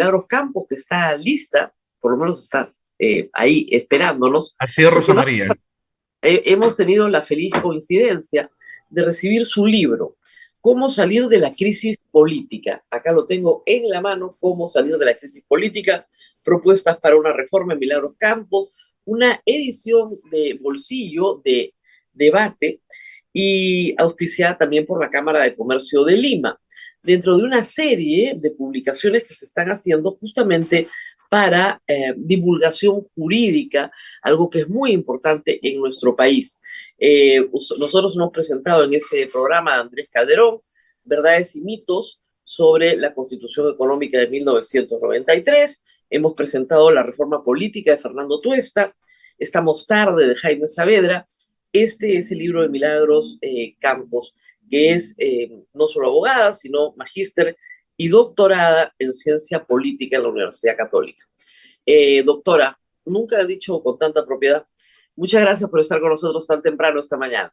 Milagros Campos, que está lista, por lo menos está ahí esperándonos, A ti, porque Rosa María. hemos tenido la feliz coincidencia de recibir su libro, Cómo salir de la crisis política. Acá lo tengo en la mano, Cómo salir de la crisis política, propuestas para una reforma en Milagros Campos, una edición de bolsillo de debate y auspiciada también por la Cámara de Comercio de Lima, dentro de una serie de publicaciones que se están haciendo justamente para divulgación jurídica, algo que es muy importante en nuestro país. Nosotros hemos presentado en este programa a Andrés Calderón, Verdades y mitos sobre la Constitución Económica de 1993, hemos presentado la reforma política de Fernando Tuesta, Estamos tarde de Jaime Saavedra. Este es el libro de Milagros Campos, que es no solo abogada, sino magíster y doctorada en ciencia política en la Universidad Católica. Doctora, nunca he dicho con tanta propiedad, muchas gracias por estar con nosotros tan temprano esta mañana.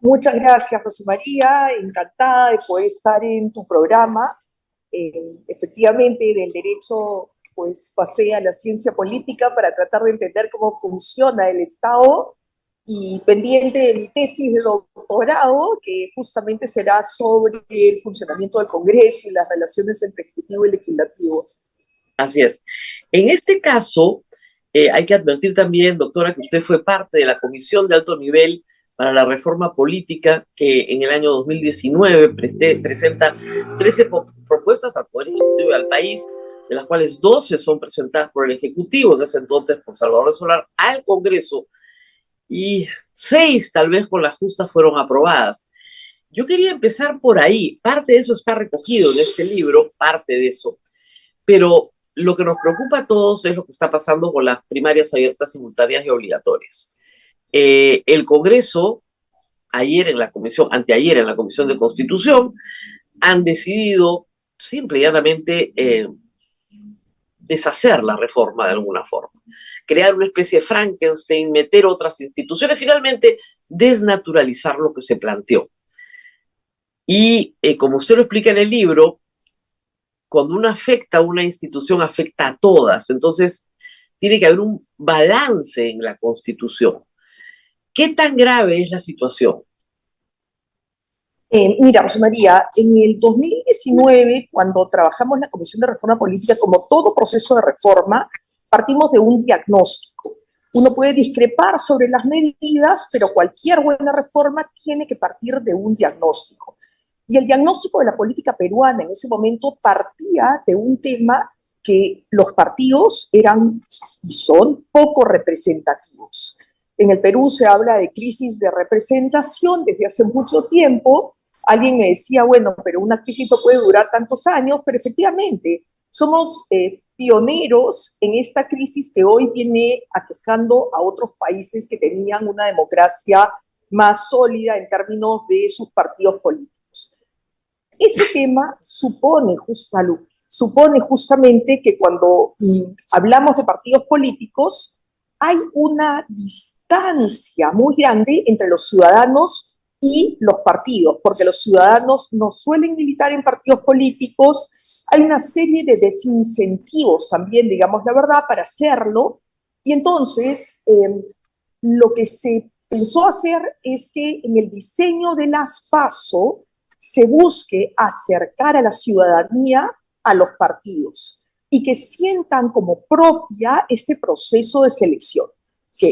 Muchas gracias, José María, encantada de poder estar en tu programa. Efectivamente, del derecho pues pasé a la ciencia política para tratar de entender cómo funciona el Estado y pendiente de mi tesis de doctorado, que justamente será sobre el funcionamiento del Congreso y las relaciones entre Ejecutivo y Legislativo. Así es. En este caso, hay que advertir también, doctora, que usted fue parte de la Comisión de Alto Nivel para la Reforma Política, que en el año 2019 presenta 13 propuestas al Poder Ejecutivo y al país, de las cuales 12 son presentadas por el Ejecutivo, en ese entonces por Salvador Solar, al Congreso, y 6 tal vez con la justa fueron aprobadas. Yo quería empezar por ahí. Parte de eso está recogido en este libro, parte de eso. Pero lo que nos preocupa a todos es lo que está pasando con las primarias abiertas, simultáneas y obligatorias. El Congreso, anteayer en la Comisión de Constitución, han decidido simple y llanamente deshacer la reforma de alguna forma, crear una especie de Frankenstein, meter otras instituciones, finalmente desnaturalizar lo que se planteó. Y como usted lo explica en el libro, cuando uno afecta a una institución, afecta a todas. Entonces, tiene que haber un balance en la Constitución. ¿Qué tan grave es la situación? Mira, José María, en el 2019, cuando trabajamos en la Comisión de Reforma Política, como todo proceso de reforma, partimos de un diagnóstico. Uno puede discrepar sobre las medidas, pero cualquier buena reforma tiene que partir de un diagnóstico. Y el diagnóstico de la política peruana en ese momento partía de un tema que los partidos eran y son poco representativos. En el Perú se habla de crisis de representación desde hace mucho tiempo. Alguien me decía, bueno, pero una crisis no puede durar tantos años, pero efectivamente somos pioneros en esta crisis que hoy viene aquejando a otros países que tenían una democracia más sólida en términos de sus partidos políticos. Ese tema supone justamente que cuando hablamos de partidos políticos, hay una distancia muy grande entre los ciudadanos y los partidos, porque los ciudadanos no suelen militar en partidos políticos, hay una serie de desincentivos también, digamos la verdad, para hacerlo, y entonces lo que se pensó hacer es que en el diseño de las PASO se busque acercar a la ciudadanía a los partidos y que sientan como propia este proceso de selección. Que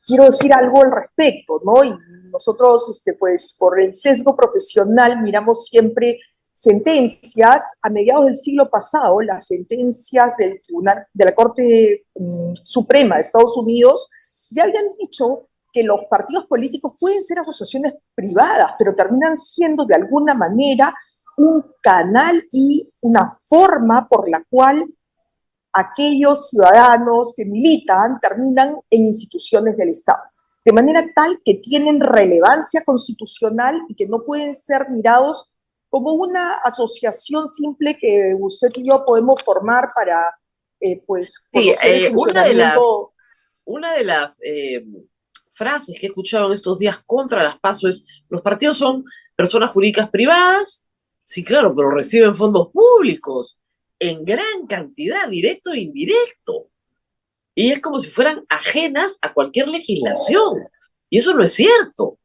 quiero decir algo al respecto, ¿no? Y nosotros, pues, por el sesgo profesional miramos siempre sentencias. A mediados del siglo pasado, las sentencias del Tribunal de la Corte Suprema de Estados Unidos ya habían dicho que los partidos políticos pueden ser asociaciones privadas, pero terminan siendo de alguna manera un canal y una forma por la cual aquellos ciudadanos que militan terminan en instituciones del Estado, de manera tal que tienen relevancia constitucional y que no pueden ser mirados como una asociación simple que usted y yo podemos formar para pues conocer el funcionamiento. Una de las frases que he escuchado en estos días contra las PASO es: los partidos son personas jurídicas privadas, sí, claro, pero reciben fondos públicos. en gran cantidad, directo e indirecto. Y es como si fueran ajenas a cualquier legislación. Y eso no es cierto.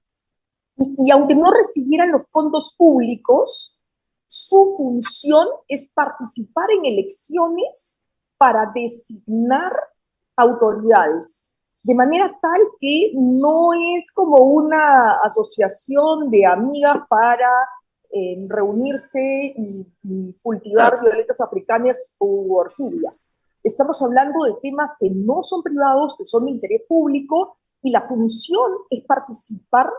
Y aunque no recibieran los fondos públicos, su función es participar en elecciones para designar autoridades, de manera tal que no es como una asociación de amigas para reunirse y cultivar violetas africanas u orquídeas. Estamos hablando de temas que no son privados, que son de interés público, y la función es participar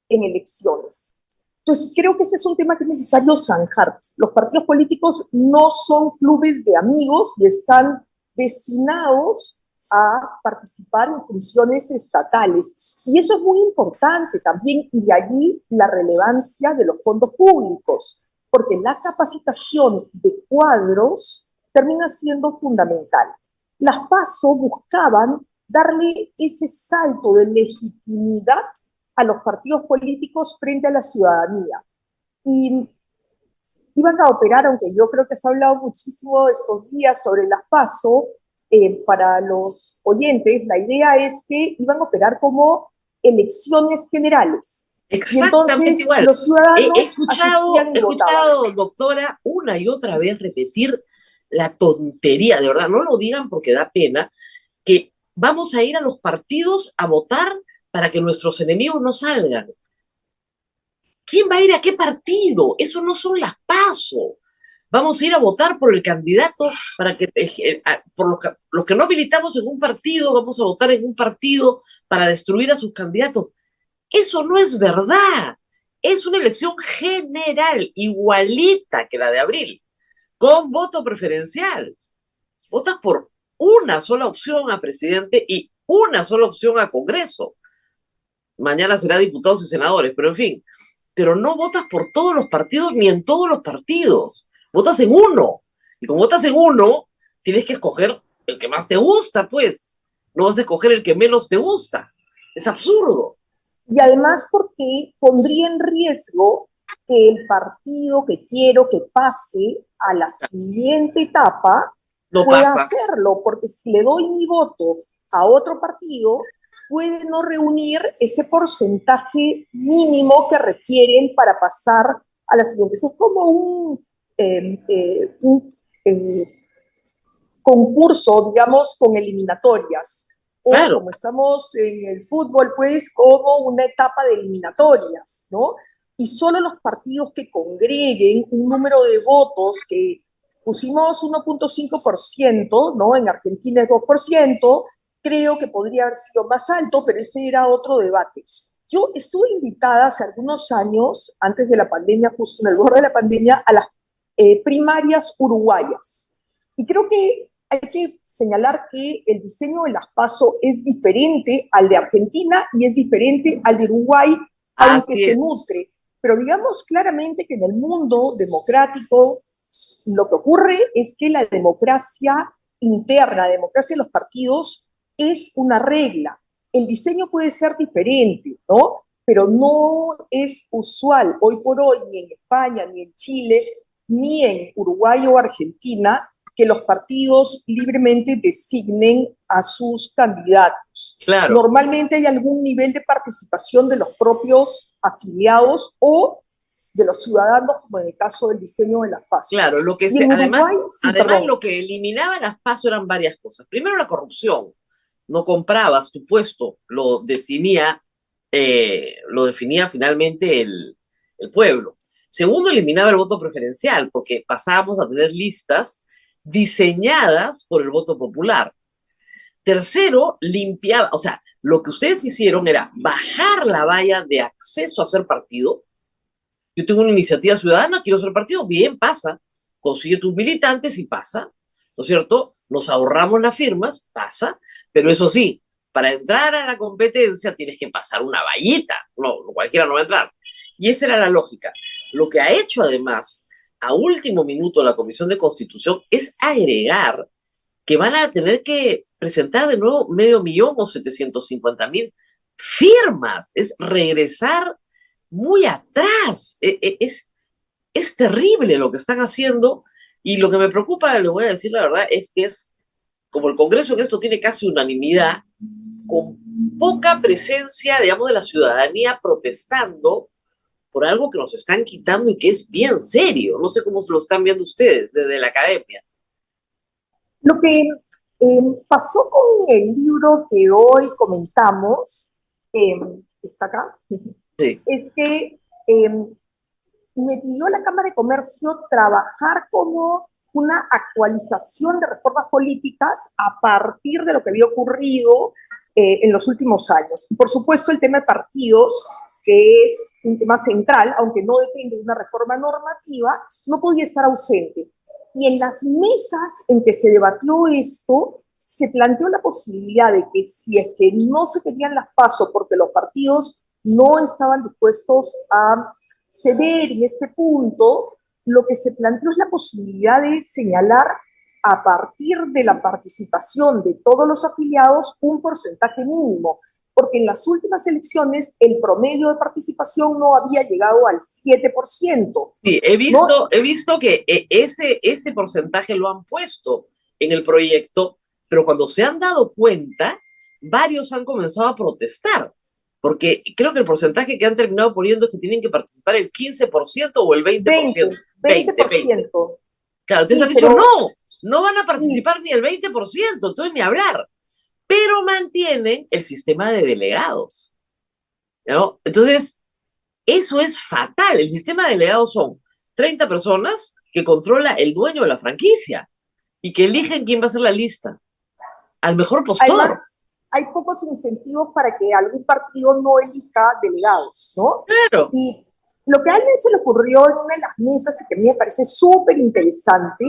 en elecciones. Entonces, creo que ese es un tema que es necesario zanjar. Los partidos políticos no son clubes de amigos y están destinados a participar en funciones estatales. Y eso es muy importante también, y de allí la relevancia de los fondos públicos, porque la capacitación de cuadros termina siendo fundamental. Las PASO buscaban darle ese salto de legitimidad a los partidos políticos frente a la ciudadanía. Y iban a operar, aunque yo creo que se ha hablado muchísimo estos días sobre las PASO, para los oyentes, la idea es que iban a operar como elecciones generales. Y Exactamente entonces igual. los ciudadanos asistían y He votaban. escuchado, doctora, una y otra Sí. vez repetir la tontería, de verdad, no lo digan porque da pena, que vamos a ir a los partidos a votar para que nuestros enemigos no salgan. ¿Quién va a ir a qué partido? Eso no son las PASO. Vamos a ir a votar por el candidato para que, por los que no militamos en un partido, vamos a votar en un partido para destruir a sus candidatos. Eso no es verdad. Es una elección general, igualita que la de abril, con voto preferencial. Votas por una sola opción a presidente y una sola opción a Congreso. Mañana será diputados y senadores, pero en fin. Pero no votas por todos los partidos ni en todos los partidos. Votas en uno. Y como votas en uno, tienes que escoger el que más te gusta, pues. No vas a escoger el que menos te gusta. Es absurdo. Y además porque pondría en riesgo que el partido que quiero que pase a la siguiente etapa No pueda pasa. hacerlo, porque si le doy mi voto a otro partido, puede no reunir ese porcentaje mínimo que requieren para pasar a la siguiente. Es como un concurso, digamos, con eliminatorias. O Claro. como estamos en el fútbol, pues como una etapa de eliminatorias, ¿no? Y solo los partidos que congreguen un número de votos que pusimos 1.5%, ¿no? En Argentina es 2%, creo que podría haber sido más alto, pero ese era otro debate. Yo estuve invitada hace algunos años, antes de la pandemia, justo en el borde de la pandemia, a las primarias uruguayas. Y creo que hay que señalar que el diseño de las PASO es diferente al de Argentina y es diferente al de Uruguay, aunque Así se es. nutre. Pero digamos claramente que en el mundo democrático lo que ocurre es que la democracia interna, la democracia de los partidos, es una regla. El diseño puede ser diferente, ¿no? Pero no es usual hoy por hoy, ni en España, ni en Chile, ni en Uruguay o Argentina, que los partidos libremente designen a sus candidatos. Claro. Normalmente hay algún nivel de participación de los propios afiliados o de los ciudadanos, como en el caso del diseño de las PASO. Claro, Y en Uruguay, sí, además perdón. lo que eliminaba las PASO eran varias cosas. Primero, la corrupción. No comprabas tu puesto, lo definía finalmente el pueblo. Segundo, eliminaba el voto preferencial, porque pasábamos a tener listas diseñadas por el voto popular. Tercero, limpiaba, o sea, lo que ustedes hicieron era bajar la valla de acceso a ser partido. Yo tengo una iniciativa ciudadana, quiero ser partido, bien, pasa. Consigue tus militantes y pasa, ¿no es cierto? Nos ahorramos las firmas, pasa, pero eso sí, para entrar a la competencia tienes que pasar una vallita, no, cualquiera no va a entrar. Y esa era la lógica. Lo que ha hecho además, a último minuto la Comisión de Constitución, es agregar que van a tener que presentar de nuevo 500.000 o 750.000 firmas, es regresar muy atrás. Es terrible lo que están haciendo Y lo que me preocupa, le voy a decir la verdad, es que es, como el Congreso en esto tiene casi unanimidad, con poca presencia, digamos, de la ciudadanía protestando por algo que nos están quitando y que es bien serio. No sé cómo lo están viendo ustedes desde la academia. Lo que pasó con el libro que hoy comentamos, está acá, Sí. es que me pidió la Cámara de Comercio trabajar como una actualización de reformas políticas a partir de lo que había ocurrido en los últimos años. Y por supuesto el tema de partidos, que es un tema central, aunque no depende de una reforma normativa, no podía estar ausente. Y en las mesas en que se debatió esto, se planteó la posibilidad de que si es que no se querían las pasos porque los partidos no estaban dispuestos a ceder en este punto, lo que se planteó es la posibilidad de señalar a partir de la participación de todos los afiliados un porcentaje mínimo, porque en las últimas elecciones el promedio de participación no había llegado al 7%. Sí, ¿No? he visto que ese porcentaje lo han puesto en el proyecto, pero cuando se han dado cuenta, varios han comenzado a protestar, porque creo que el porcentaje que han terminado poniendo es que tienen que participar el 15% o el 20%. 20. Claro, entonces han Sí, dicho, no, pero no van a sí, participar ni el 20%, entonces ni hablar, pero mantienen el sistema de delegados, ¿no? Entonces, eso es fatal. El sistema de delegados son 30 personas que controla el dueño de la franquicia y que eligen quién va a ser la lista. Al mejor postor. además hay pocos incentivos para que algún partido no elija delegados, ¿no? Claro. Y lo que a alguien se le ocurrió en una de las mesas y que a mí me parece súper interesante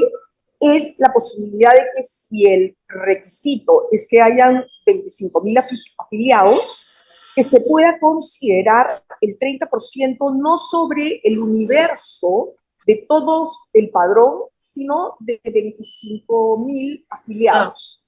es la posibilidad de que si el requisito es que hayan 25.000 afiliados, que se pueda considerar el 30% no sobre el universo de todos el padrón, sino de 25.000 Ah, afiliados,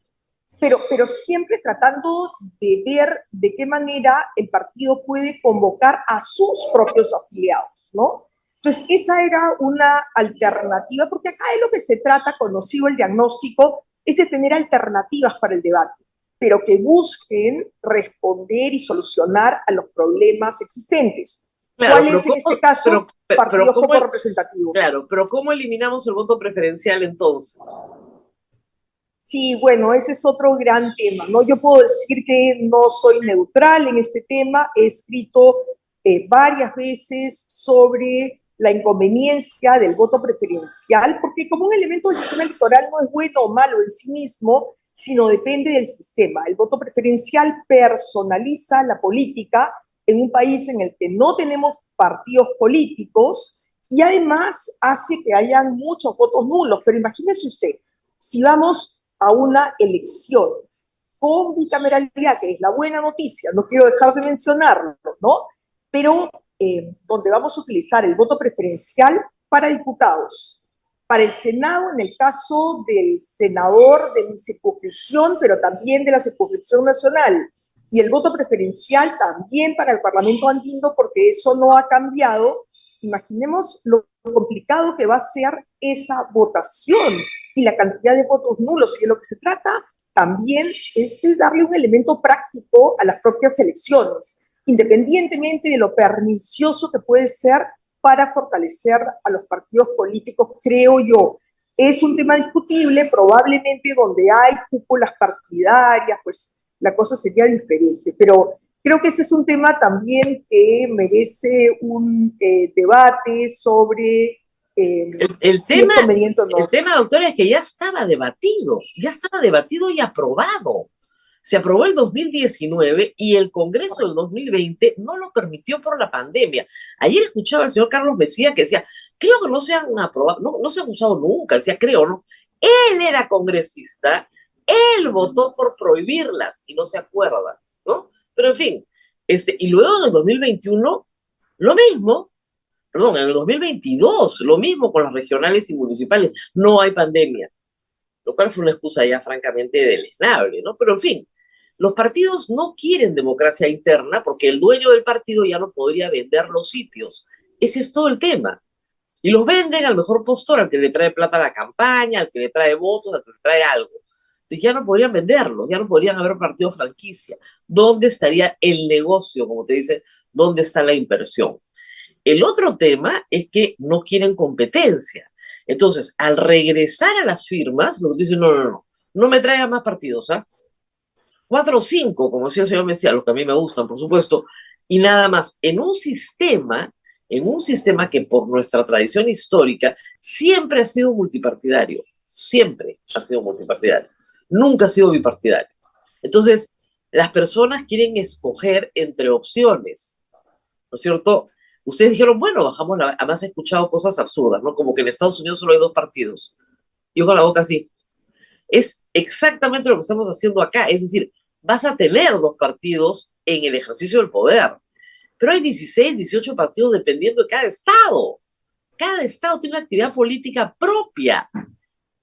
pero siempre tratando de ver de qué manera el partido puede convocar a sus propios afiliados, ¿no? Entonces, esa era una alternativa, porque acá es lo que se trata, conocido el diagnóstico, es de tener alternativas para el debate, pero que busquen responder y solucionar a los problemas existentes. claro, ¿Cuál es en este caso? pero Partidos ¿cómo, poco representativos. claro, pero ¿cómo eliminamos el voto preferencial entonces? Sí, bueno, ese es otro gran tema, ¿no? Yo puedo decir que no soy neutral en este tema, he escrito varias veces sobre la inconveniencia del voto preferencial, porque como un elemento del sistema electoral no es bueno o malo en sí mismo, sino depende del sistema. El voto preferencial personaliza la política en un país en el que no tenemos partidos políticos y además hace que hayan muchos votos nulos. Pero imagínese usted, si vamos a una elección con bicameralidad, que es la buena noticia, no quiero dejar de mencionarlo, ¿no? Pero donde vamos a utilizar el voto preferencial para diputados, para el Senado en el caso del senador de mi circunscripción, pero también de la circunscripción nacional, y el voto preferencial también para el Parlamento andino, porque eso no ha cambiado. Imaginemos lo complicado que va a ser esa votación y la cantidad de votos nulos. Y de lo que se trata también es de darle un elemento práctico a las propias elecciones, independientemente de lo pernicioso que puede ser para fortalecer a los partidos políticos, creo yo. Es un tema discutible, probablemente donde hay cúpulas partidarias, pues la cosa sería diferente, pero creo que ese es un tema también que merece un debate sobre El si es tema, conveniente o el no. tema, doctora, es que ya estaba debatido y aprobado. Se aprobó el 2019 y el Congreso del 2020 no lo permitió por la pandemia. Ayer escuchaba al señor Carlos Mesía que decía, creo que no se han aprobado, no se han usado nunca, decía, creo, ¿no? Él era congresista, él votó por prohibirlas y no se acuerda, ¿no? Pero en fin, y luego en el 2021, lo mismo, perdón, en el 2022, lo mismo con las regionales y municipales, no hay pandemia, lo cual fue una excusa ya francamente deleznable, ¿no? Pero en fin, los partidos no quieren democracia interna porque el dueño del partido ya no podría vender los sitios. Ese es todo el tema. Y los venden al mejor postor, al que le trae plata a la campaña, al que le trae votos, al que le trae algo. Entonces ya no podrían venderlos, ya no podrían haber partido franquicia. ¿Dónde estaría el negocio, como te dicen? ¿Dónde está la inversión? El otro tema es que no quieren competencia. Entonces, al regresar a las firmas, lo que dicen, no, no, no, no me traigan más partidos, ¿ah? 4 o 5, como decía el señor Mesía, los que a mí me gustan, por supuesto, y nada más, en un sistema que por nuestra tradición histórica siempre ha sido multipartidario, siempre ha sido multipartidario, nunca ha sido bipartidario. Entonces, las personas quieren escoger entre opciones, ¿no es cierto? Ustedes dijeron, bueno, bajamos la... Además he escuchado cosas absurdas, ¿no? Como que en Estados Unidos solo hay 2 partidos. Yo con la boca así. Es exactamente lo que estamos haciendo acá. Es decir, vas a tener 2 partidos en el ejercicio del poder, pero hay 16, 18 partidos dependiendo de cada estado. Cada estado tiene una actividad política propia.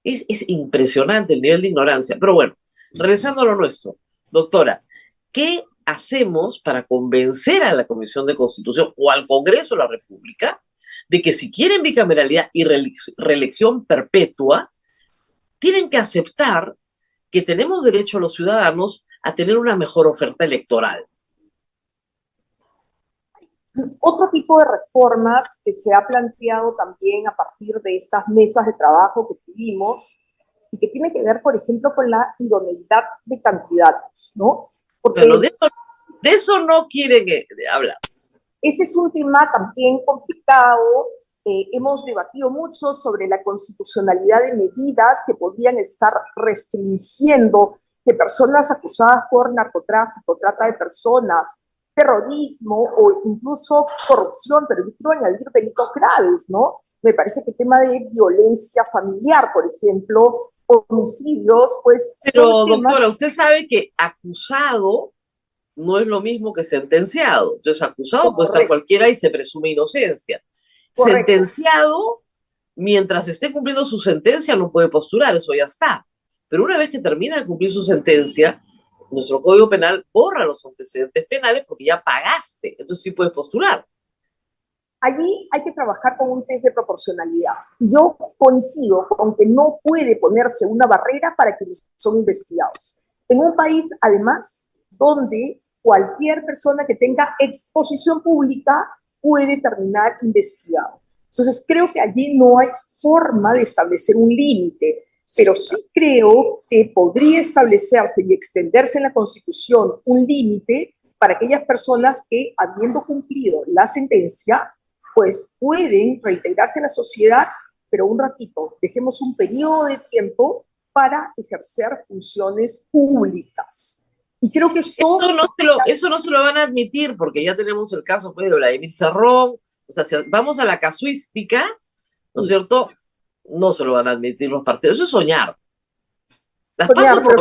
Es impresionante el nivel de ignorancia. Pero bueno, regresando a lo nuestro, doctora, ¿qué hacemos para convencer a la Comisión de Constitución o al Congreso de la República de que si quieren bicameralidad y reelección perpetua, tienen que aceptar que tenemos derecho a los ciudadanos a tener una mejor oferta electoral? Otro tipo de reformas que se ha planteado también a partir de estas mesas de trabajo que tuvimos y que tiene que ver, por ejemplo, con la idoneidad de candidatos, ¿no? Porque Pero de eso no quieren hablar. ese es un tema también complicado. Hemos debatido mucho sobre la constitucionalidad de medidas que podrían estar restringiendo que personas acusadas por narcotráfico, trata de personas, terrorismo o incluso corrupción, pero yo quiero añadir delitos graves, ¿no? Me parece que el tema de violencia familiar, por ejemplo, homicidios, pues son Pero, temas... doctora, usted sabe que acusado no es lo mismo que sentenciado. Entonces, acusado puede estar Correcto, cualquiera y se presume inocencia. correcto. Sentenciado, mientras esté cumpliendo su sentencia, no puede postular, eso ya está. Pero una vez que termina de cumplir su sentencia, nuestro Código Penal borra los antecedentes penales porque ya pagaste, entonces sí puedes postular. Allí hay que trabajar con un test de proporcionalidad. Y yo coincido con que no puede ponerse una barrera para quienes son investigados. En un país, además, donde cualquier persona que tenga exposición pública puede terminar investigado. Entonces, creo que allí no hay forma de establecer un límite, pero sí creo que podría establecerse y extenderse en la Constitución un límite para aquellas personas que, habiendo cumplido la sentencia, pues pueden reintegrarse en la sociedad, pero un ratito, dejemos un periodo de tiempo para ejercer funciones públicas. Y creo que esto... Eso no se lo van a admitir porque ya tenemos el caso pues, de Vladimir Cerrón. O sea, si vamos a la casuística, ¿no es cierto? No se lo van a admitir los partidos. Eso es soñar. Soñar, pero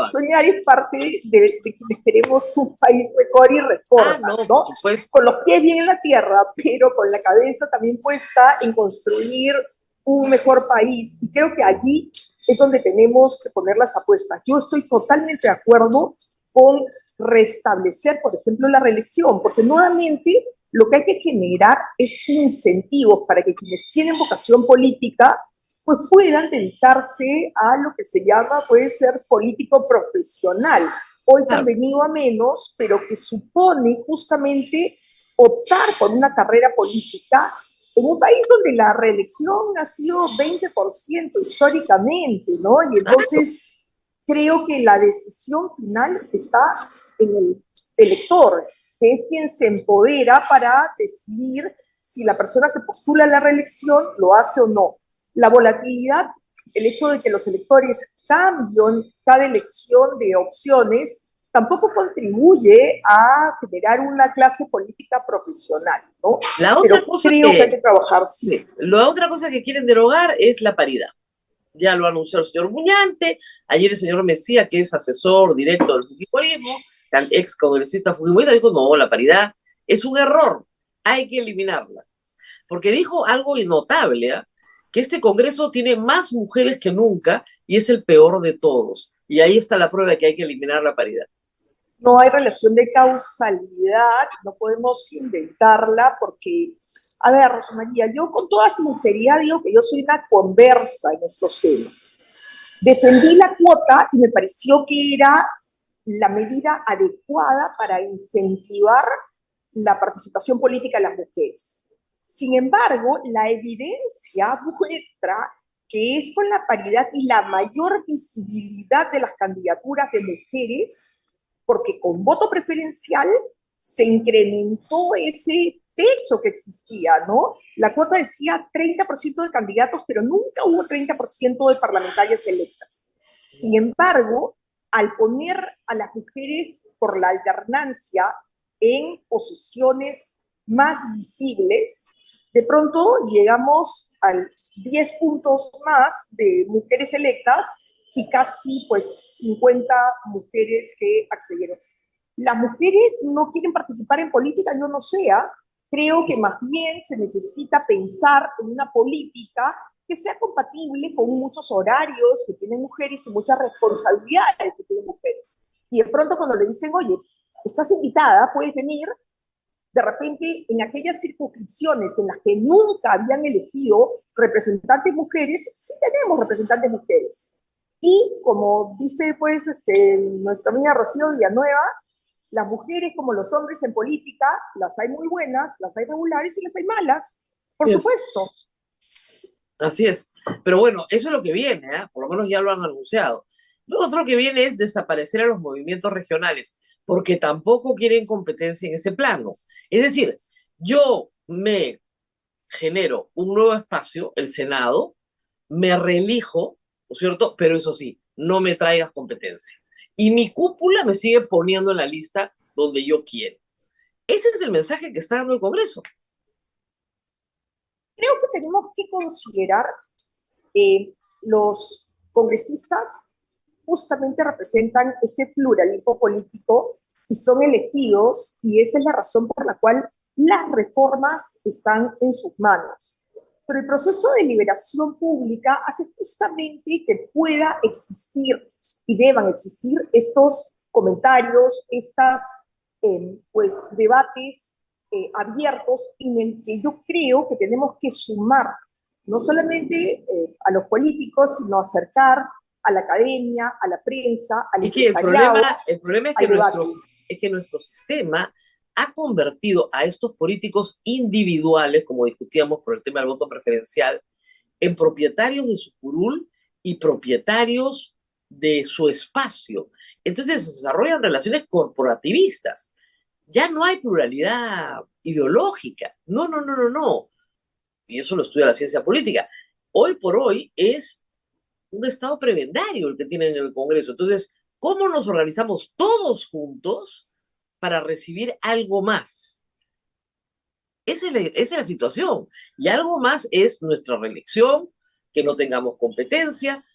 soñar es parte de quienes queremos un país mejor y reformas, no, ¿no? por supuesto. Con los pies bien en la tierra, pero con la cabeza también puesta en construir un mejor país. Y creo que allí es donde tenemos que poner las apuestas. Yo estoy totalmente de acuerdo con restablecer, por ejemplo, la reelección, porque nuevamente lo que hay que generar es incentivos para que quienes tienen vocación política pues puedan dedicarse a lo que se llama, puede ser político profesional. Hoy han venido a menos, pero que supone justamente optar por una carrera política en un país donde la reelección ha sido 20% históricamente, ¿no? Y entonces creo que la decisión final está en el elector, que es quien se empodera para decidir si la persona que postula la reelección lo hace o no. La volatilidad, el hecho de que los electores cambien cada elección de opciones, tampoco contribuye a generar una clase política profesional, ¿no? Pero creo que hay que trabajar, sí. La otra cosa que quieren derogar es la paridad. Ya lo anunció el señor Muñante, ayer el señor Mesía, que es asesor directo del fujimorismo, el ex congresista fujimorista, dijo, no, la paridad es un error, hay que eliminarla. Porque dijo algo innotable, ¿eh? Que este Congreso tiene más mujeres que nunca y es el peor de todos. Y ahí está la prueba de que hay que eliminar la paridad. No hay relación de causalidad, no podemos inventarla porque, a ver, Rosa María, yo con toda sinceridad digo que yo soy una conversa en estos temas. Defendí la cuota y me pareció que era la medida adecuada para incentivar la participación política de las mujeres. Sin embargo, la evidencia muestra que es con la paridad y la mayor visibilidad de las candidaturas de mujeres, porque con voto preferencial se incrementó ese techo que existía, ¿no? La cuota decía 30% de candidatos, pero nunca hubo 30% de parlamentarias electas. Sin embargo, al poner a las mujeres por la alternancia en posiciones más visibles, de pronto llegamos a 10 puntos más de mujeres electas y casi pues 50 mujeres que accedieron. Las mujeres no quieren participar en política, yo no sé, creo que más bien se necesita pensar en una política que sea compatible con muchos horarios que tienen mujeres y muchas responsabilidades que tienen mujeres. Y de pronto cuando le dicen, oye, estás invitada, puedes venir, de repente en aquellas circunscripciones en las que nunca habían elegido representantes mujeres, sí tenemos representantes mujeres. Y como dice pues nuestra amiga Rocío Villanueva, las mujeres como los hombres en política, las hay muy buenas, las hay regulares y las hay malas, por supuesto. Así es. Pero bueno, eso es lo que viene, ¿eh? Por lo menos ya lo han anunciado. Lo otro que viene es desaparecer a los movimientos regionales, porque tampoco quieren competencia en ese plano. Es decir, yo me genero un nuevo espacio, el Senado, me reelijo, ¿no es cierto? Pero eso sí, no me traigas competencia. Y mi cúpula me sigue poniendo en la lista donde yo quiero. Ese es el mensaje que está dando el Congreso. Creo que tenemos que considerar los congresistas justamente representan ese pluralismo político y son elegidos, y esa es la razón por la cual las reformas están en sus manos. Pero el proceso de liberación pública hace justamente que pueda existir y deban existir estos comentarios, estas pues debates abiertos en el que yo creo que tenemos que sumar no solamente a los políticos, sino acercar a la academia, a la prensa, al Es que empresariado, el problema es que nuestro sistema ha convertido a estos políticos individuales, como discutíamos por el tema del voto preferencial, en propietarios de su curul y propietarios de su espacio. Entonces se desarrollan relaciones corporativistas. Ya no hay pluralidad ideológica. No, no, no, no, no. Y eso lo estudia la ciencia política. Hoy por hoy es un estado prebendario el que tienen en el Congreso. Entonces, ¿cómo nos organizamos todos juntos para recibir algo más? Esa es la situación. Y algo más es nuestra reelección, que no tengamos competencia,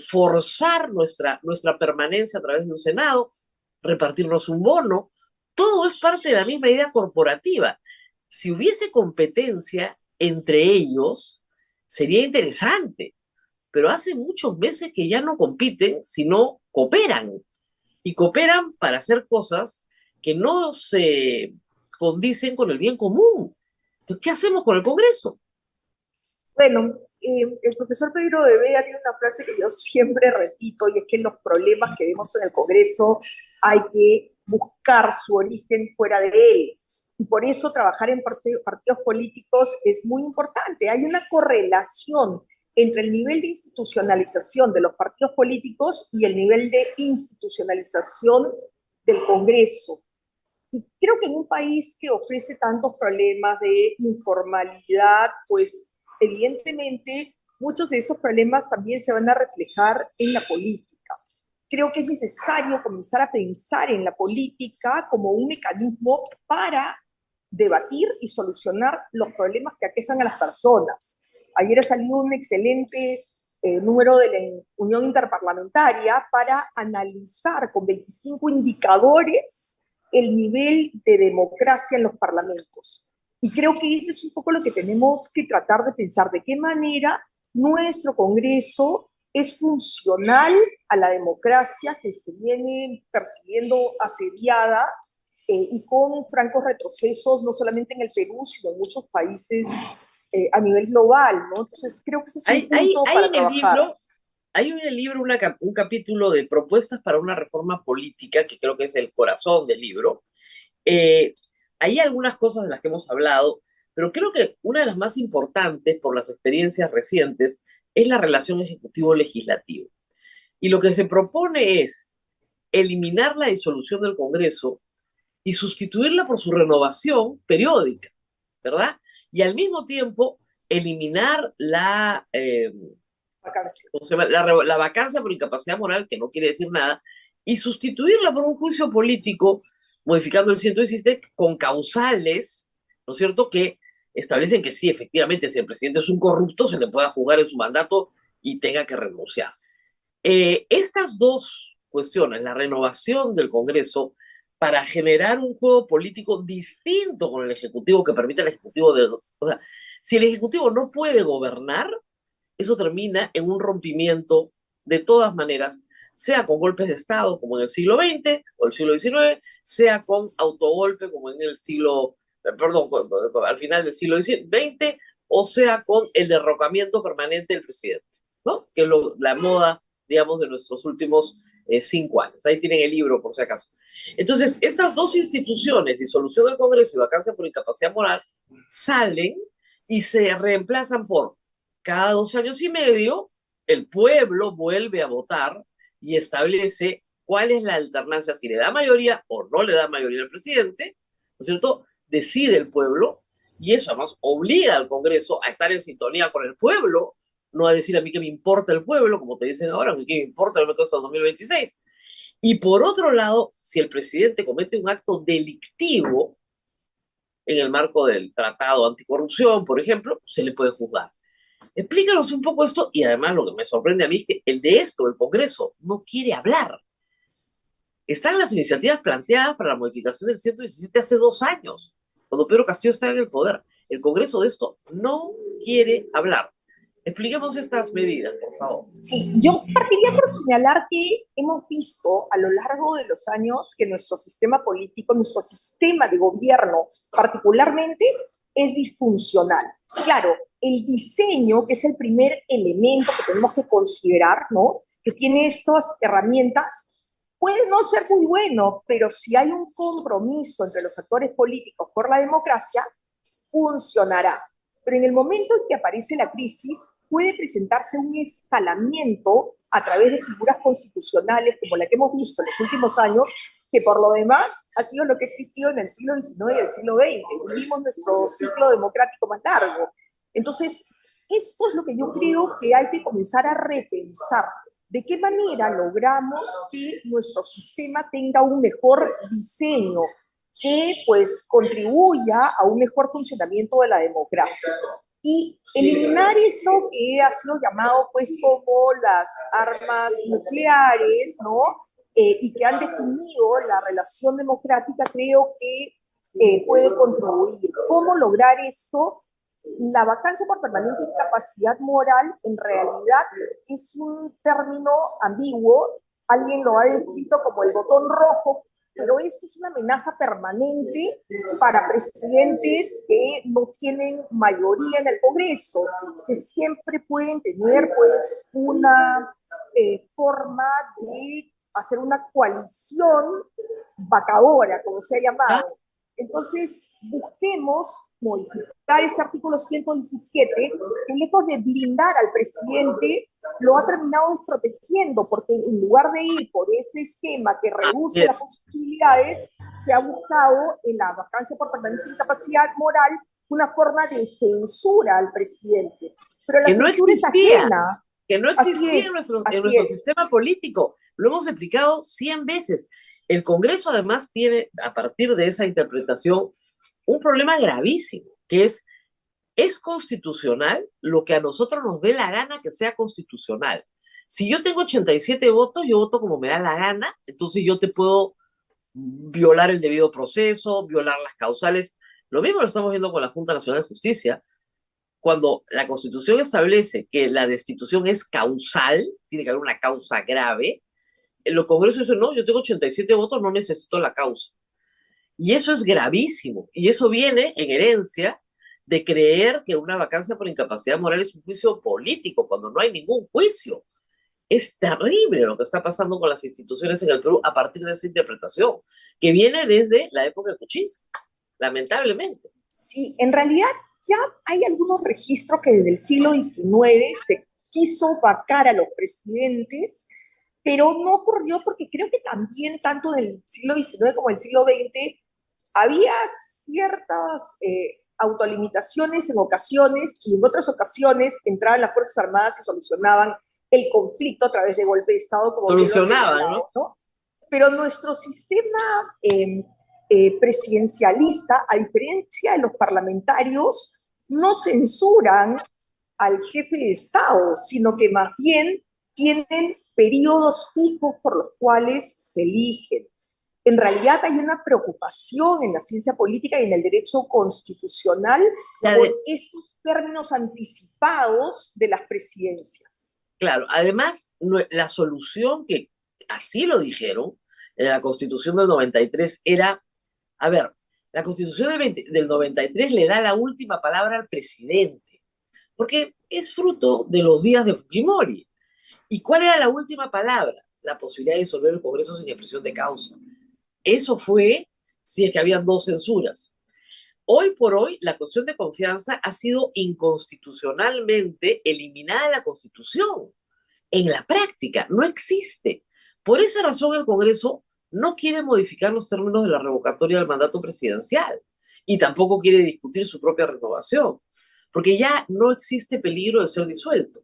forzar nuestra permanencia a través de un Senado, repartirnos un bono. Todo es parte de la misma idea corporativa. Si hubiese competencia entre ellos, sería interesante, pero hace muchos meses que ya no compiten, sino cooperan. Y cooperan para hacer cosas que no se condicen con el bien común. Entonces, ¿qué hacemos con el Congreso? Bueno, el profesor Pedro de Vega tiene una frase que yo siempre repito, y es que los problemas que vemos en el Congreso hay que buscar su origen fuera de él. Y por eso trabajar en partidos políticos es muy importante. Hay una correlación entre el nivel de institucionalización de los partidos políticos y el nivel de institucionalización del Congreso. Y creo que en un país que ofrece tantos problemas de informalidad, pues evidentemente muchos de esos problemas también se van a reflejar en la política. Creo que es necesario comenzar a pensar en la política como un mecanismo para debatir y solucionar los problemas que aquejan a las personas. Ayer ha salido un excelente número de la Unión Interparlamentaria para analizar con 25 indicadores el nivel de democracia en los parlamentos. Y creo que ese es un poco lo que tenemos que tratar de pensar, de qué manera nuestro Congreso es funcional a la democracia que se viene percibiendo asediada y con francos retrocesos, no solamente en el Perú, sino en muchos países a nivel global, ¿no? Entonces creo que ese es un punto para trabajar. Hay en el libro un capítulo de propuestas para una reforma política, que creo que es el corazón del libro. Eh, hay algunas cosas de las que hemos hablado, pero creo que una de las más importantes por las experiencias recientes es la relación ejecutivo-legislativo. Y lo que se propone es eliminar la disolución del Congreso y sustituirla por su renovación periódica, ¿verdad? Y al mismo tiempo eliminar Vacancia. ¿cómo se llama? La vacancia por incapacidad moral, que no quiere decir nada, y sustituirla por un juicio político, modificando el 117 con causales, ¿no es cierto?, que establecen que sí, efectivamente, si el presidente es un corrupto, se le pueda juzgar en su mandato y tenga que renunciar. Estas dos cuestiones, la renovación del Congreso para generar un juego político distinto con el Ejecutivo, que permita al Ejecutivo de... O sea, si el Ejecutivo no puede gobernar, eso termina en un rompimiento de todas maneras, sea con golpes de Estado como en el siglo XX o el siglo XIX, sea con autogolpe como en el siglo, perdón, al final del siglo XX, o sea con el derrocamiento permanente del presidente, ¿no? Que es la moda, digamos, de nuestros últimos 5 años. Ahí tienen el libro, por si acaso. Entonces, estas dos instituciones, disolución del Congreso y vacancia por incapacidad moral, salen y se reemplazan por cada 2 años y medio, el pueblo vuelve a votar y establece cuál es la alternancia, si le da mayoría o no le da mayoría al presidente, ¿no es cierto? Decide el pueblo y eso además obliga al Congreso a estar en sintonía con el pueblo, no a decir a mí que me importa el pueblo, como te dicen ahora, a mí que me importa el método hasta 2026. Y por otro lado, si el presidente comete un acto delictivo en el marco del tratado anticorrupción, por ejemplo, se le puede juzgar. Explícanos un poco esto y además lo que me sorprende a mí es que el de esto, el Congreso, no quiere hablar. Están las iniciativas planteadas para la modificación del 117 hace 2 años, cuando Pedro Castillo estaba en el poder. El Congreso de esto no quiere hablar. Expliquemos estas medidas, por favor. Sí, yo partiría por señalar que hemos visto a lo largo de los años que nuestro sistema político, nuestro sistema de gobierno particularmente, es disfuncional. Claro, el diseño, que es el primer elemento que tenemos que considerar, ¿no? Que tiene estas herramientas, puede no ser muy bueno, pero si hay un compromiso entre los actores políticos por la democracia, funcionará. Pero en el momento en que aparece la crisis, puede presentarse un escalamiento a través de figuras constitucionales como la que hemos visto en los últimos años, que por lo demás ha sido lo que ha existido en el siglo XIX y el siglo XX. Vivimos nuestro ciclo democrático más largo. Entonces, esto es lo que yo creo que hay que comenzar a repensar. ¿De qué manera logramos que nuestro sistema tenga un mejor diseño, que pues contribuya a un mejor funcionamiento de la democracia? Y eliminar esto que ha sido llamado pues como las armas nucleares, ¿no? Y que han definido la relación democrática, creo que puede contribuir. ¿Cómo lograr esto? La vacancia por permanente incapacidad moral en realidad es un término ambiguo. Alguien lo ha descrito como el botón rojo, pero esto es una amenaza permanente para presidentes que no tienen mayoría en el Congreso, que siempre pueden tener pues una forma de hacer una coalición vacadora, como se ha llamado. Entonces, busquemos modificar ese artículo 117, que lejos de blindar al presidente, lo ha terminado desprotegiendo, porque en lugar de ir por ese esquema que reduce las posibilidades, se ha buscado en la vacancia por permanente incapacidad moral una forma de censura al presidente. Pero la censura es ajena. Que no existía en nuestro sistema político. Lo hemos explicado 100 veces. El Congreso además tiene, a partir de esa interpretación, un problema gravísimo, que es constitucional lo que a nosotros nos dé la gana que sea constitucional. Si yo tengo 87 votos, yo voto como me da la gana, entonces yo te puedo violar el debido proceso, violar las causales. Lo mismo lo estamos viendo con la Junta Nacional de Justicia. cuando la Constitución establece que la destitución es causal, tiene que haber una causa grave, en los congresos dicen, no, yo tengo 87 votos, no necesito la causa. Y eso es gravísimo. Y eso viene en herencia de creer que una vacancia por incapacidad moral es un juicio político, cuando no hay ningún juicio. Es terrible lo que está pasando con las instituciones en el Perú a partir de esa interpretación, que viene desde la época de Kuczynski, lamentablemente. Sí, en realidad ya hay algunos registros que desde el siglo XIX se quiso vacar a los presidentes, pero no ocurrió porque creo que también tanto en el siglo XIX como en el siglo XX había ciertas autolimitaciones en ocasiones y en otras ocasiones entraban las Fuerzas Armadas y solucionaban el conflicto a través de golpe de Estado, como bien lo Solucionaban, ¿no? ¿no? Pero nuestro sistema presidencialista, a diferencia de los parlamentarios, no censuran al jefe de Estado, sino que más bien tienen periodos fijos por los cuales se eligen. En realidad hay una preocupación en la ciencia política y en el derecho constitucional por estos términos anticipados de las presidencias. Claro, además, la solución que así lo dijeron en la Constitución del 93 era, a ver, la Constitución del 93 le da la última palabra al presidente, porque es fruto de los días de Fujimori. ¿Y cuál era la última palabra? La posibilidad de disolver el Congreso sin expresión de causa. Eso fue si es que habían dos censuras. Hoy por hoy, la cuestión de confianza ha sido inconstitucionalmente eliminada de la Constitución. En la práctica, no existe. Por esa razón, el Congreso no quiere modificar los términos de la revocatoria del mandato presidencial y tampoco quiere discutir su propia renovación, porque ya no existe peligro de ser disuelto.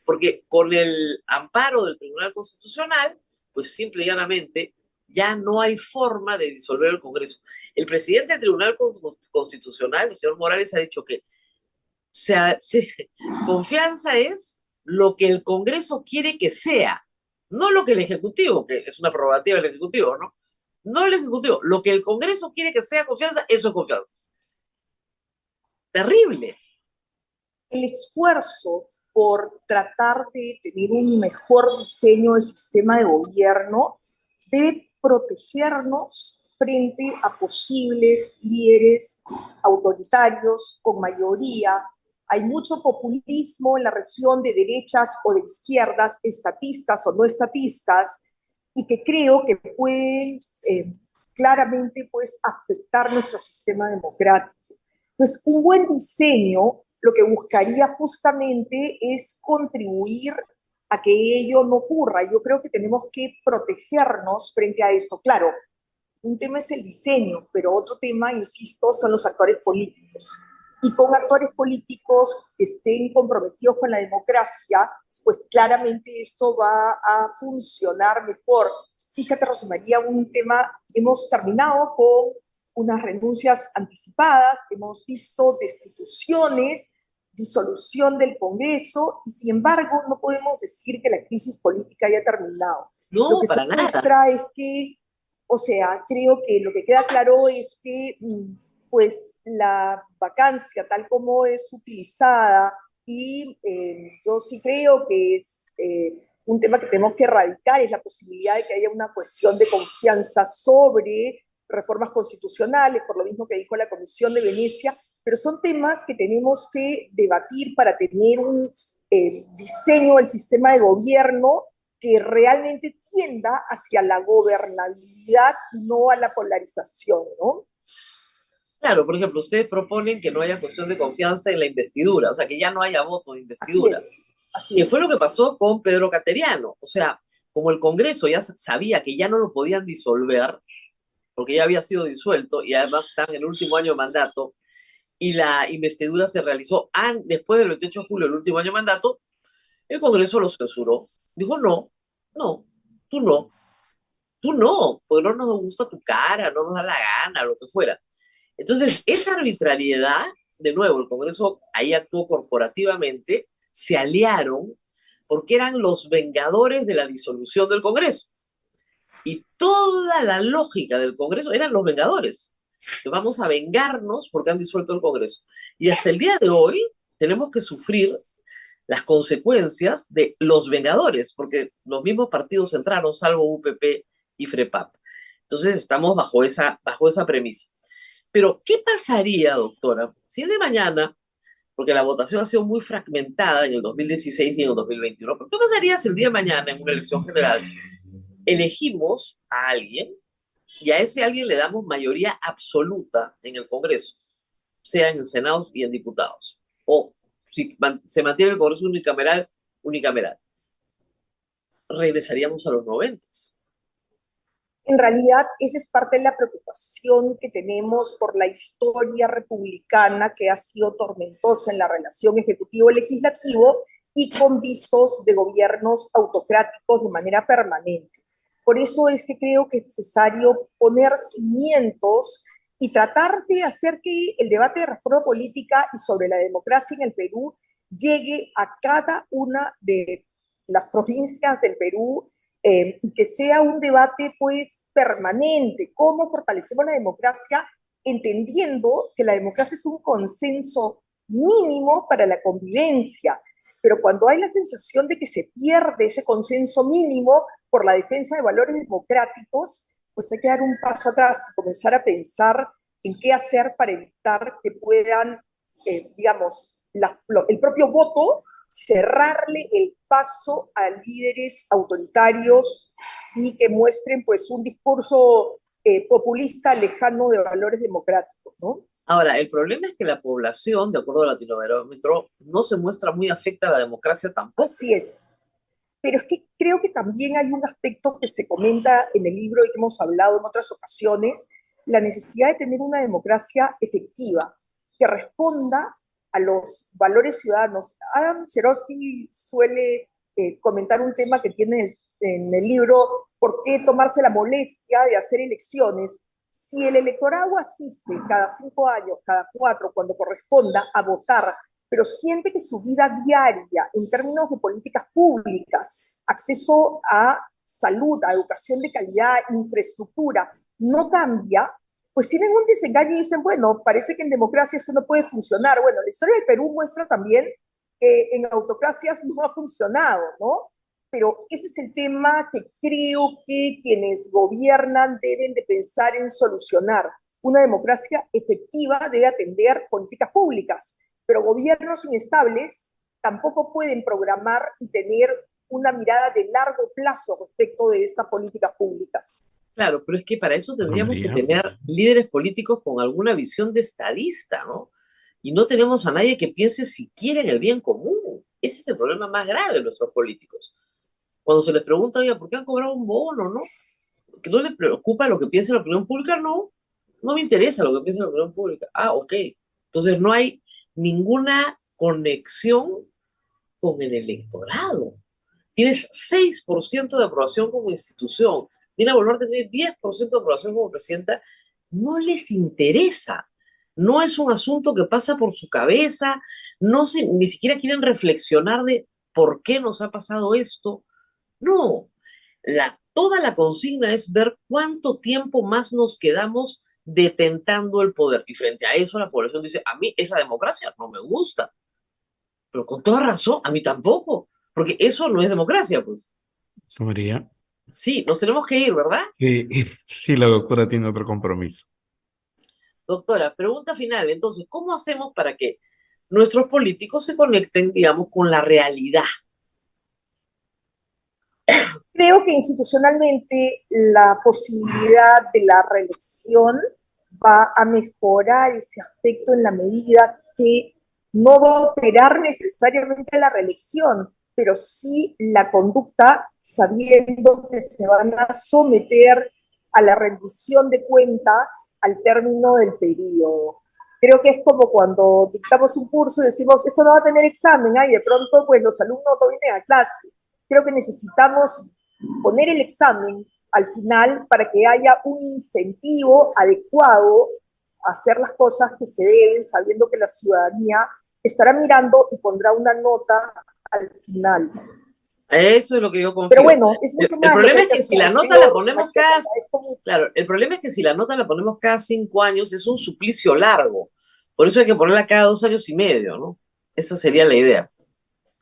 Porque con el amparo del Tribunal Constitucional, pues simple y llanamente, ya no hay forma de disolver el Congreso. El presidente del Tribunal Constitucional, el señor Morales, ha dicho que confianza es lo que el Congreso quiere que sea, no lo que el Ejecutivo, que es una prerrogativa del Ejecutivo, ¿no? No el Ejecutivo, lo que el Congreso quiere que sea confianza, eso es confianza. Terrible. El esfuerzo por tratar de tener un mejor diseño del sistema de gobierno debe protegernos frente a posibles líderes autoritarios con mayoría. Hay mucho populismo en la región de derechas o de izquierdas, estatistas o no estatistas, y que creo que pueden claramente pues, afectar nuestro sistema democrático. Pues un buen diseño lo que buscaría justamente es contribuir a que ello no ocurra. Yo creo que tenemos que protegernos frente a esto. Claro, un tema es el diseño, pero otro tema, insisto, son los actores políticos. Y con actores políticos que estén comprometidos con la democracia, pues claramente esto va a funcionar mejor. Fíjate, Rosa María, un tema, hemos terminado con unas renuncias anticipadas, hemos visto destituciones, disolución del Congreso, y sin embargo no podemos decir que la crisis política haya terminado. No, lo que para se muestra es que, o sea, creo que lo que queda claro es que pues la vacancia tal como es utilizada, y yo sí creo que es un tema que tenemos que erradicar, es la posibilidad de que haya una cuestión de confianza sobre reformas constitucionales, por lo mismo que dijo la Comisión de Venecia, pero son temas que tenemos que debatir para tener un diseño del sistema de gobierno que realmente tienda hacia la gobernabilidad y no a la polarización, ¿no? Claro, por ejemplo, ustedes proponen que no haya cuestión de confianza en la investidura, o sea, que ya no haya voto de investidura. Así es. Fue lo que pasó con Pedro Cateriano. O sea, como el Congreso ya sabía que ya no lo podían disolver, porque ya había sido disuelto y además está en el último año de mandato, y la investidura se realizó después del 28 de julio, el último año de mandato, el Congreso lo censuró. Dijo, no, no, tú no, tú no, porque no nos gusta tu cara, no nos da la gana, lo que fuera. Entonces, esa arbitrariedad, de nuevo, el Congreso ahí actuó corporativamente, se aliaron porque eran los vengadores de la disolución del Congreso. Y toda la lógica del Congreso eran los vengadores, que vamos a vengarnos porque han disuelto el Congreso. Y hasta el día de hoy, tenemos que sufrir las consecuencias de los vengadores, porque los mismos partidos entraron, salvo UPP y FREPAP. Entonces estamos bajo esa premisa. Pero, ¿qué pasaría, doctora, si el de mañana, porque la votación ha sido muy fragmentada en el 2016 y en el 2021, pero qué pasaría si el día de mañana, en una elección general, elegimos a alguien y a ese alguien le damos mayoría absoluta en el Congreso, sea en el Senado y en diputados? O si se mantiene el Congreso unicameral, unicameral. Regresaríamos a los 90. En realidad, esa es parte de la preocupación que tenemos por la historia republicana que ha sido tormentosa en la relación ejecutivo-legislativo y con visos de gobiernos autocráticos de manera permanente. Por eso es que creo que es necesario poner cimientos y tratar de hacer que el debate de reforma política y sobre la democracia en el Perú llegue a cada una de las provincias del Perú, y que sea un debate pues permanente, cómo fortalecemos la democracia, entendiendo que la democracia es un consenso mínimo para la convivencia, pero cuando hay la sensación de que se pierde ese consenso mínimo por la defensa de valores democráticos, pues hay que dar un paso atrás y comenzar a pensar en qué hacer para evitar que puedan, digamos, el propio voto cerrarle el paso a líderes autoritarios y que muestren pues un discurso populista lejano de valores democráticos, ¿no? Ahora, el problema es que la población, de acuerdo al Latinobarómetro, no se muestra muy afecta a la democracia tampoco. Así es. Pero es que creo que también hay un aspecto que se comenta en el libro y que hemos hablado en otras ocasiones, la necesidad de tener una democracia efectiva, que responda a los valores ciudadanos. Adam Cherosky suele comentar un tema que tiene en el libro, ¿por qué tomarse la molestia de hacer elecciones? Si el electorado asiste cada 5 años, cada 4, cuando corresponda, a votar, pero siente que su vida diaria, en términos de políticas públicas, acceso a salud, a educación de calidad, infraestructura, no cambia, pues tienen un desengaño y dicen, bueno, parece que en democracia eso no puede funcionar. Bueno, la historia del Perú muestra también que en autocracias no ha funcionado, ¿no? Pero ese es el tema que creo que quienes gobiernan deben de pensar en solucionar. Una democracia efectiva debe atender políticas públicas, pero gobiernos inestables tampoco pueden programar y tener una mirada de largo plazo respecto de esas políticas públicas. Claro, pero es que para eso tendríamos que tener líderes políticos con alguna visión de estadista, ¿no? Y no tenemos a nadie que piense siquiera en el bien común. Ese es el problema más grave de nuestros políticos. Cuando se les pregunta, oye, ¿por qué han cobrado un bono, no? ¿Que no les preocupa lo que piensa la opinión pública? No, no me interesa lo que piensa la opinión pública. Ah, ok. Entonces no hay ninguna conexión con el electorado. Tienes 6% de aprobación como institución. Dina Boluarte tiene 10% de aprobación como presidenta. No les interesa. No es un asunto que pasa por su cabeza. Ni siquiera quieren reflexionar de por qué nos ha pasado esto. No. Toda la consigna es ver cuánto tiempo más nos quedamos detentando el poder. Y frente a eso la población dice, a mí esa democracia no me gusta. Pero con toda razón, a mí tampoco. Porque eso no es democracia, pues. María. Sí, nos tenemos que ir, ¿verdad? Sí, sí, la doctora tiene otro compromiso. Doctora, pregunta final. Entonces, ¿cómo hacemos para que nuestros políticos se conecten, digamos, con la realidad? Creo que institucionalmente la posibilidad de la reelección va a mejorar ese aspecto en la medida que no va a operar necesariamente la reelección, pero sí la conducta, sabiendo que se van a someter a la rendición de cuentas al término del periodo. Creo que es como cuando dictamos un curso y decimos, esto no va a tener examen, y de pronto pues los alumnos no vienen a clase. Creo que necesitamos poner el examen al final para que haya un incentivo adecuado a hacer las cosas que se deben, sabiendo que la ciudadanía estará mirando y pondrá una nota al final. Eso es lo que yo confío. Pero bueno, es mucho más. El problema es que si la nota la ponemos cada... Claro, el problema es que si la nota la ponemos cada 5 años es un suplicio largo. Por eso hay que ponerla cada 2 años y medio, ¿no? Esa sería la idea.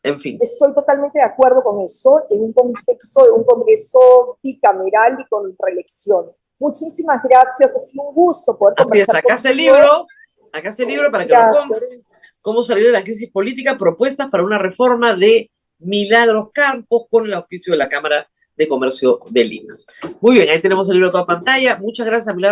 En fin. Estoy totalmente de acuerdo con eso, en un contexto de un Congreso bicameral y con reelección. Muchísimas gracias, ha sido un gusto poder conversar acá está el libro para que lo compren. Cómo salir de la crisis política, propuestas para una reforma de Milagros Campos con el auspicio de la Cámara de Comercio de Lima. Muy bien, ahí tenemos el libro a toda pantalla. Muchas gracias, Milagros.